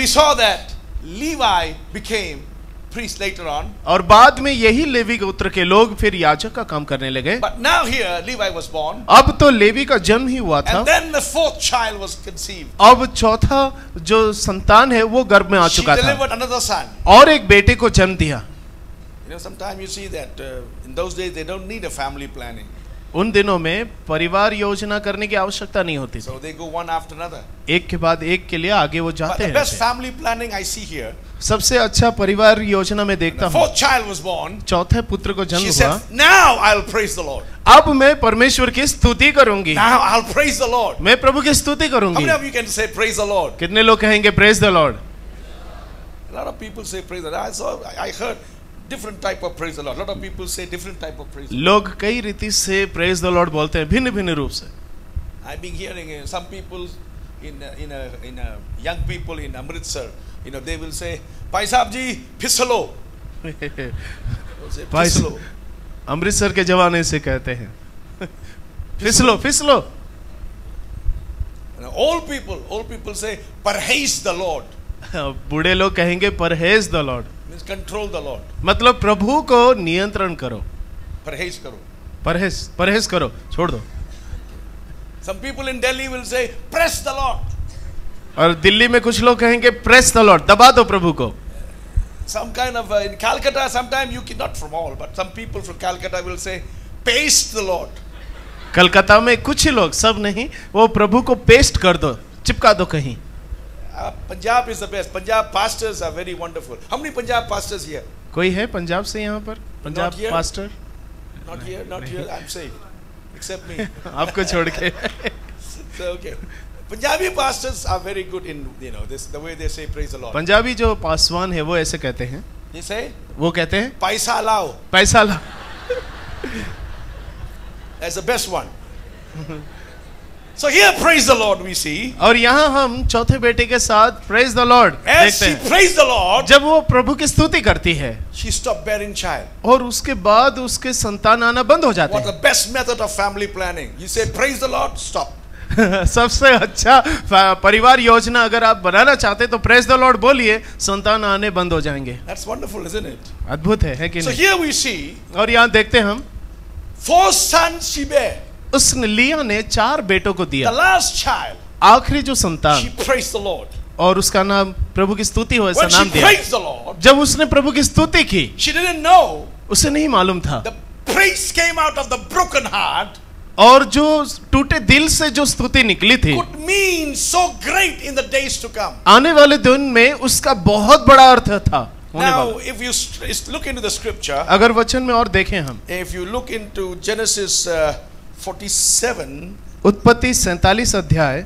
we saw that Levi became priest later on. और बाद में यही लेवी गोत्र के लोग फिर याजक का काम करने लगे. But now here Levi was born. अब तो लेवी का जन्म ही हुआ था. And then the fourth child was conceived. अब चौथा जो संतान है वो गर्भ में आ चुका She था. delivered another son. और एक बेटे को जन्म दिया. You know, sometimes you see that in those days they don't need a family planning. उन दिनों में परिवार योजना करने की आवश्यकता नहीं होती. So they go one after another. एक के बाद एक के लिए आगे वो जाते But the हैं. best family planning I see here. सबसे अच्छा परिवार योजना में देखता हूँ. Fourth child was born. चौथे पुत्र को जन्म She हुआ. said, "Now I'll praise the Lord." अब मैं परमेश्वर की स्तुति करूंगी. Now I'll praise the Lord. मैं प्रभु की स्तुति How करूंगी. many of you can say praise the Lord? कितने लोग कहेंगे praise the Lord? A lot of people say praise the Lord. I heard different type of praise the Lord. A lot of people say different type of praise the Lord. लोग कई रीति से praise the Lord बोलते हैं, भिन्न भिन्न रूप से. I've been hearing some people in young people in Amritsar, you know, they will say, "Bhai Sahab ji, phissalo." Phissalo. Amritsar के जवान ऐसे कहते हैं, फिसलो फिसलो. Old people say, "Parheiz the Lord." बूढ़े लोग कहेंगे परहेज the Lord. Means control the Lord. मतलब प्रभु को नियंत्रण करो. Parheiz karo. परहेज करो, छोड़ दो. Some people in Delhi will say, "Press the Lord." और दिल्ली में कुछ लोग कहेंगे प्रेस द लॉर्ड, दबा दो प्रभु को. Some kind of in Calcutta, sometimes you can, not from all, but some people from Calcutta will say, "Paste the Lord." Calcutta में कुछ ही लोग, सब नहीं, वो प्रभु को पेस्ट कर दो, चिपका दो कहीं. Punjab is the best. Punjab pastors are very wonderful. How many Punjab pastors here? कोई है पंजाब से यहाँ पर? Punjab here. Pastor? Not here, not here. I'm safe, except me. आपको छोड़ के. So okay, Punjabi pastors are very good in, you know, this the way they say praise the Lord. Punjabi जो पासवान है वो ऐसे कहते हैं. They say, वो कहते हैं "Paisa lao." पैसा ला. That's the best one. So here, praise the Lord, we see. और यहाँ हम चौथे बेटे के साथ प्रेज द लॉर्ड As देखते she हैं. praised the Lord, जब वो प्रभु की स्तुति करती है she stopped bearing child. और उसके बाद उसके संतान आना बंद हो जाते What हैं. the best method of family planning? You say praise the Lord, stop. सबसे अच्छा परिवार योजना अगर आप बनाना चाहते तो प्रेज द लॉर्ड बोलिए, संतान आने बंद हो जाएंगे. That's wonderful, isn't it? अद्भुत है कि So नहीं? here we see और यहाँ देखते हैं हम 4 sons she bare. उस लिया ने 4 बेटों को The दिया. last child, आखिरी जो संतान, she praised the Lord. और उसका नाम प्रभु की स्तुति हो ऐसा When she नाम दिया. praised the Lord, जब उसने प्रभु की स्तुति की, she didn't know उसे नहीं मालूम था. the praise came out of the broken heart और जो टूटे दिल से जो स्तुति निकली थी, could mean so great in the days to come. आने वाले दिन में उसका बहुत बड़ा अर्थ था. Now, if you look into the scripture, अगर वचन में और देखें हम, if you look into Genesis 47, उत्पत्ति 47 अध्याय,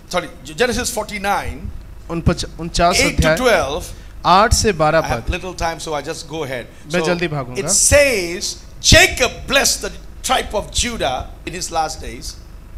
sorry, Genesis 49, 49 8 to अध्याय 12. 8 से 12 I have पद. little time, so I just go ahead. मैं जल्दी भागूंगा. It says, Jacob blessed the tribe of Judah in his last days.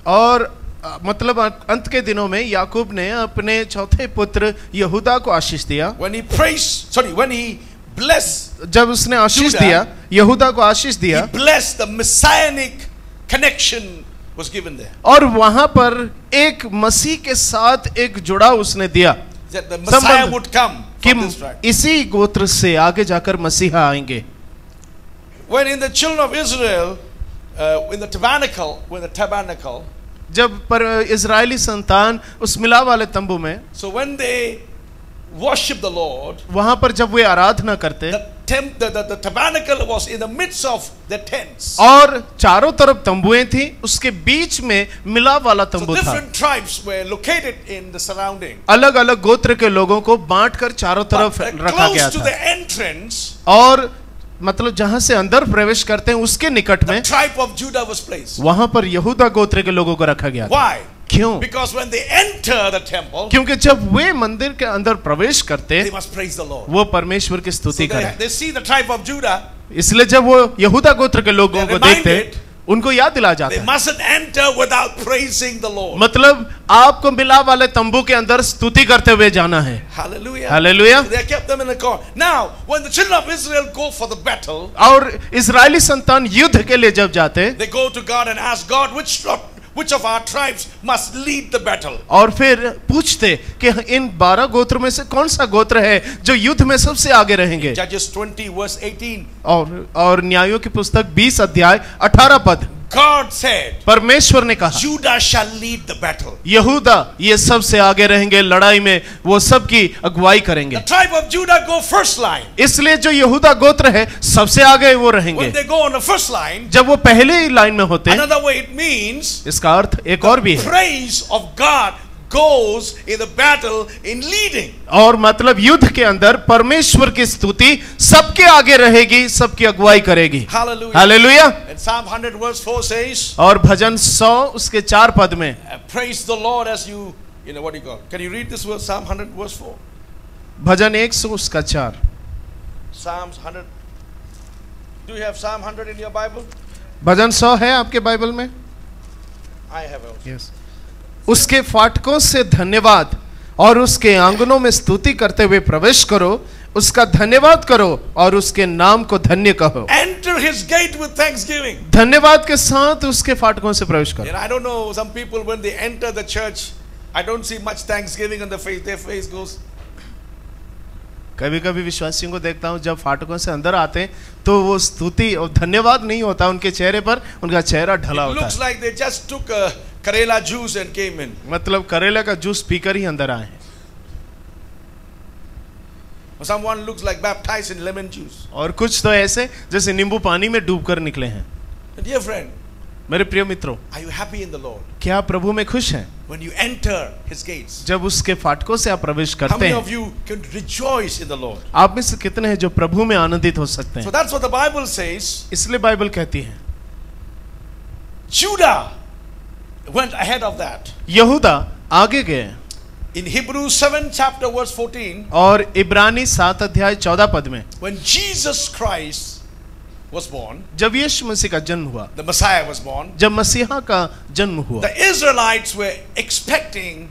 और मतलब अंत के दिनों में याकूब ने अपने चौथे पुत्र यहूदा को आशीष दिया. When he blessed, जब उसने आशीष Judah, दिया, यहूदा को आशीष दिया, he blessed the messianic connection was given there. और वहां पर एक मसीह के साथ एक जुड़ा उसने दिया That the Messiah would come कि from this tribe. इसी गोत्र से आगे जाकर मसीहा आएंगे. When in the children of Israel, in the tabernacle, जब पर इजरायली संतान उस मिलाप वाले तंबू में, so when they worship the Lord, वहां पर जब वे आराधना करते, the tabernacle was in the midst of the tents. और चारों तरफ तंबुएं थी, उसके बीच में मिलाप वाला So तंबू था. different tribes were located in the surrounding. अलग अलग गोत्र के लोगों को बांटकर चारों तरफ But रखा गया close to था. the entrance, और मतलब जहां से अंदर प्रवेश करते हैं उसके निकट the में tribe of Judah was placed. वहां पर यहूदा गोत्र के लोगों को रखा गया था. Why? क्यों? Because when they enter the temple, क्योंकि जब वे मंदिर के अंदर प्रवेश करते, they must praise the Lord. वो परमेश्वर की So स्तुति करें. they see the tribe of Judah, इसलिए जब वो यहूदा गोत्र के लोगों They're को देखते, reminded, उनको याद दिला जाता they है. mustn't enter without praising the Lord. मतलब आपको मिलाप वाले तंबू के अंदर स्तुति करते हुए जाना है. Hallelujah. Hallelujah. They kept them in the corner. Now, when the children of Israel go for the battle, और इजरायली संतान युद्ध के लिए जब जाते, they go to God and ask God, which of our tribes must lead the battle. और फिर पूछते कि इन 12 गोत्र में से कौन सा गोत्र है जो युद्ध में सबसे आगे रहेंगे। Judges 20 verse 18. और न्यायों की पुस्तक 20 अध्याय 18 पद, God said, परमेश्वर ने कहा, Judah shall lead the battle. यहूदा ये सबसे आगे रहेंगे लड़ाई में, वो सबकी अगुवाई करेंगे। The tribe of Judah go first line. इसलिए जो यहूदा गोत्र है सबसे आगे वो रहेंगे। When they go on the first line, जब वो पहले ही लाइन में होते हैं, another way it means इसका अर्थ एक और भी है, praise of God goes in the battle in leading. और मतलब युद्ध के अंदर परमेश्वर की स्तुति सबके आगे रहेगी, सबकी अगुवाई करेगी। Hallelujah. Hallelujah. And Psalm 100 verse 4 says, और भजन 100 उसके 4 पद में, praise the Lord as you know what do you call? Can you read this verse, Psalm 100 verse 4? भजन 100 उसका 4। Psalms 100. Do you have Psalm 100 in your Bible? भजन 100 है आपके Bible में? I have also. Yes. उसके फाटकों से धन्यवाद और उसके आंगनों में स्तुति करते हुए प्रवेश करो, उसका धन्यवाद करो और उसके नाम को धन्य कहो। Enter his gate with thanksgiving. धन्यवाद के साथ उसके फाटकों से प्रवेश करो। And I don't know, some people when they enter the church, I don't see much thanksgiving on the face. Their face goes. कभी कभी विश्वासियों को देखता हूँ जब फाटकों से अंदर आते हैं तो वो स्तुति और धन्यवाद नहीं होता उनके चेहरे पर, उनका चेहरा ढला It होता looks है। like they just took a Karela juice and came in. मतलब करेला का जूस पीकर ही अंदर आए हैं। Or someone looks like baptized in lemon juice. और कुछ तो ऐसे जैसे नींबू पानी में डूबकर निकले हैं। Dear friend, मेरे प्रिय मित्रों, are you happy in the Lord? क्या प्रभु में खुश हैं? When you enter his gates, जब उसके फाटकों से आप प्रवेश how करते many हैं, of you can rejoice in the Lord? आप में से कितने हैं जो प्रभु में आनंदित हो सकते So हैं? that's what the Bible says. इसलिए बाइबल कहती है Judah went ahead of that. यहूदा आगे गए। In Hebrews 7 chapter verse 14, और इब्रानी 7 अध्याय 14 पद में, when Jesus Christ was born, जब यीशु मसीह का जन्म हुआ, the Messiah was born, जब मसीहा का जन्म हुआ, the Israelites were expecting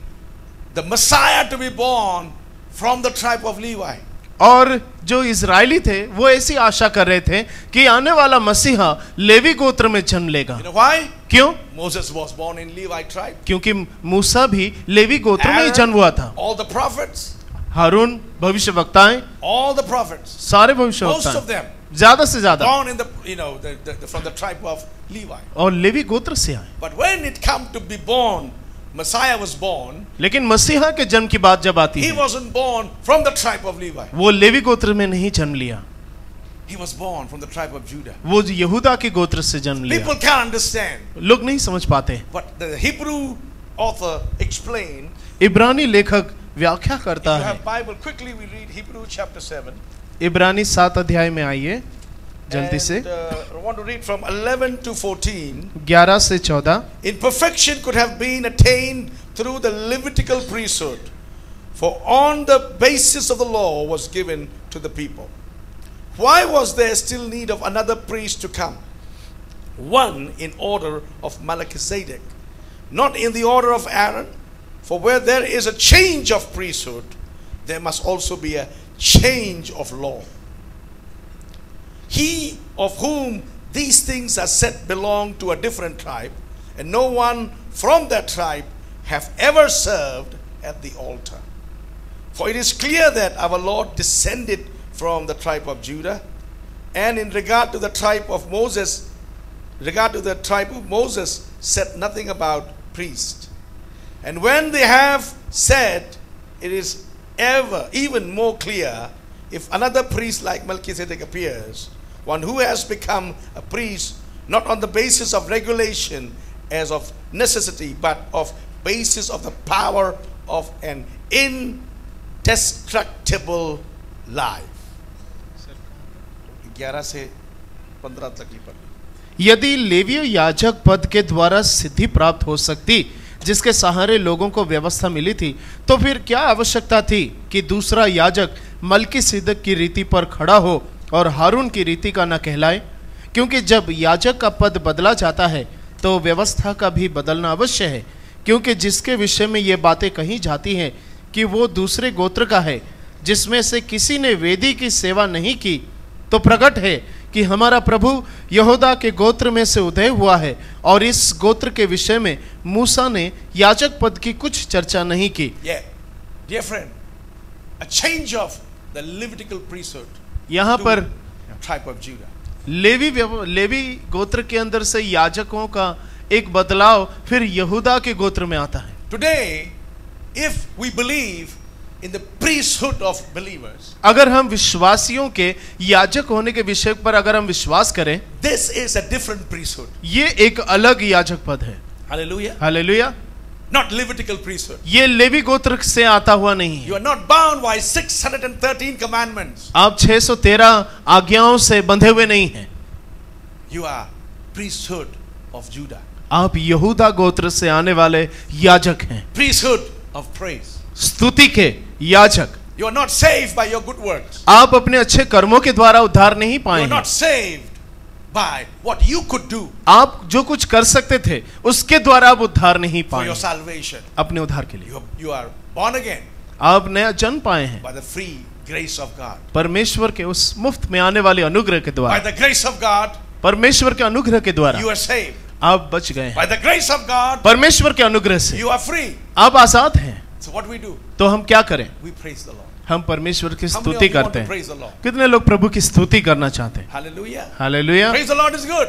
the Messiah to be born from the tribe of Levi. और जो इजरायली थे वो ऐसी आशा कर रहे थे कि आने वाला मसीहा लेवी गोत्र में जन्म लेगा। You know why? क्यों? Moses was born in Levi tribe. क्योंकि मूसा भी लेवी गोत्र में ही जन्म हुआ था। All the prophets, Haroon भविष्यवक्ताएं, all the prophets, सारे most of भविष्यवक्ताएं them ज्यादा से ज्यादा born in the from the tribe of Levi. और लेवी गोत्र से आए। But when it come to be born, Messiah was born. लेकिन मसीहा के जन्म की बात जब आती He है, wasn't born from the tribe of Levi. वो लेवी गोत्र में नहीं जन्म लिया, He was born from the tribe of Judah. वो यहूदा के गोत्र से जन्म लिया। People can't understand, लोग नहीं समझ पाते। but the Hebrew author explained. इब्रानी लेखक व्याख्या If करता you है। have Bible, quickly we read Hebrew chapter 7. इब्रानी 7 अध्याय में आइए जल्दी And, से, I want to read from 11 to 14. 11 से 14। In perfection could have been attained through the Levitical priesthood, for on the basis of the law was given to the people. Why was there still need of another priest to come? One in order of Melchizedek, not in the order of Aaron. For where there is a change of priesthood, there must also be a change of law. He of whom these things are said belonged to a different tribe, and no one from that tribe have ever served at the altar. For it is clear that our Lord descended from the tribe of Judah, and in regard to the tribe of Moses, said nothing about priest. And when they have said, it is even more clear, if another priest like Melchizedek appears, one who has become a priest not on the basis of regulation as of necessity, but of basis of the power of an indestructible life. 11 से 15 तक की पढ़ी। यदि लेवीय याजक पद के द्वारा सिद्धि प्राप्त हो सकती, जिसके सहारे लोगों को व्यवस्था मिली थी, तो फिर क्या आवश्यकता थी कि दूसरा याजक मलकीसिदक की रीति पर खड़ा हो और हारून की रीति का न कहलाए? क्योंकि जब याजक का पद बदला जाता है तो व्यवस्था का भी बदलना अवश्य है, क्योंकि जिसके विषय में ये बातें कही जाती हैं कि वो दूसरे गोत्र का है, जिसमें से किसी ने वेदी की सेवा नहीं की, तो प्रकट है कि हमारा प्रभु यहूदा के गोत्र में से उदय हुआ है और इस गोत्र के विषय में मूसा ने याजक पद की कुछ चर्चा नहीं की। Yeah, dear friend, a change of the Levitical priesthood यहाँ to पर the tribe of Judah. Levi गोत्र के अंदर से याजकों का एक बदलाव फिर यहूदा के गोत्र में आता है। Today, if we believe in the priesthood of believers, अगर हम विश्वासियों के याजक होने के विषय पर अगर हम विश्वास करें, this is a different priesthood. ये एक अलग याजक पद है। Hallelujah. Hallelujah. Not Levitical priesthood. ये लेवी गोत्र से आता हुआ नहीं You है। are not bound by 613 commandments. आप 613 आज्ञाओं से बंधे हुए नहीं हैं। You are priesthood of Judah. आप यहूदा गोत्र से आने वाले याजक हैं, Priesthood of praise. स्तुति के याजक। You are not saved by your good works. आप अपने अच्छे कर्मों के द्वारा उद्धार नहीं You पाए are हैं। not saved by what you could do आप जो कुछ कर सकते थे उसके द्वारा आप उद्धार नहीं for पाए your हैं। salvation. अपने उद्धार के लिए You are born again आप नया जन्म पाए हैं by the free grace of God. परमेश्वर के उस मुफ्त में आने वाले अनुग्रह के By द्वारा। the grace of God, परमेश्वर के अनुग्रह के द्वारा you are saved. आप बच गए हैं। By the grace of God, परमेश्वर के अनुग्रह से you are free. आप आजाद हैं। So what we do? तो हम क्या करें? We praise the Lord. हम परमेश्वर की How many स्तुति of you want करते to हैं। praise the Lord? कितने लोग प्रभु की स्तुति करना चाहते हैं? Hallelujah. Hallelujah. Praise the Lord is good.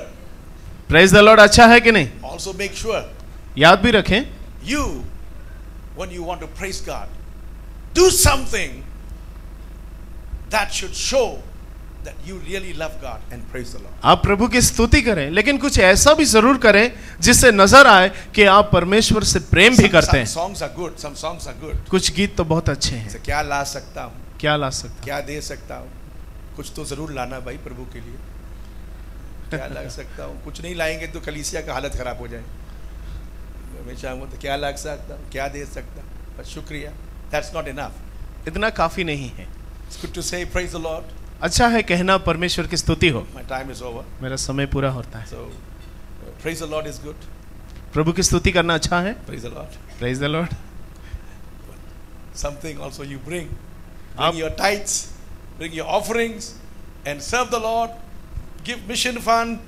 Praise the Lord अच्छा है कि नहीं? Also make sure याद भी रखें, you, when you want to praise God, do something that should show that you really love God and praise the Lord. आप प्रभु की स्तुति करें, लेकिन कुछ ऐसा भी जरूर करें जिससे नजर आए कि आप परमेश्वर से प्रेम भी करते Some हैं। songs are good. Some songs are good. कुछ गीत तो बहुत अच्छे हैं। से क्या ला सकता हूँ, क्या ला सकता? क्या दे सकता हूँ, कुछ तो जरूर लाना भाई प्रभु के लिए। क्या ला सकता हूँ, कुछ नहीं लाएंगे तो कलीसिया का हालत खराब हो जाए। मैं चाहूँगा तो क्या ला सकता हूँ, क्या दे सकता हूँ, बस शुक्रिया। That's not enough. इतना काफी नहीं है। It's good to say praise the Lord. अच्छा है कहना परमेश्वर की स्तुति हो। My time is over. मेरा समय पूरा होता है। So praise the Lord is good. प्रभु की स्तुति करना अच्छा है। Praise the Lord. Praise the Lord. Something also you bring Up. your tithes, bring your offerings, and serve the Lord. Give mission fund.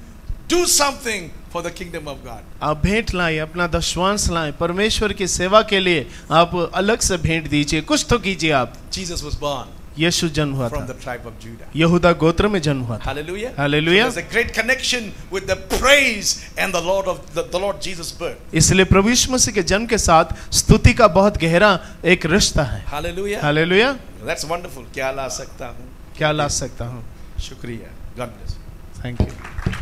Do something for the kingdom of God. आप भेंट लाएं, अपना दशवांश लाएं, परमेश्वर की सेवा के लिए आप अलग से भेंट दीजिए, कुछ तो कीजिए आप। Jesus was born यीशु जन्म हुआ from था, the tribe of Judah. यहूदा गोत्र में जन्म हुआ था। Hallelujah. Hallelujah. So there's a great connection with the praise and the Lord Jesus' birth. इसलिए प्रभु यीशु मसीह के जन्म के साथ स्तुति का बहुत गहरा एक रिश्ता है। Hallelujah. हालेलुया। That's wonderful. क्या ला सकता हूँ, क्या ला सकता हूँ? शुक्रिया। God bless you. Thank you.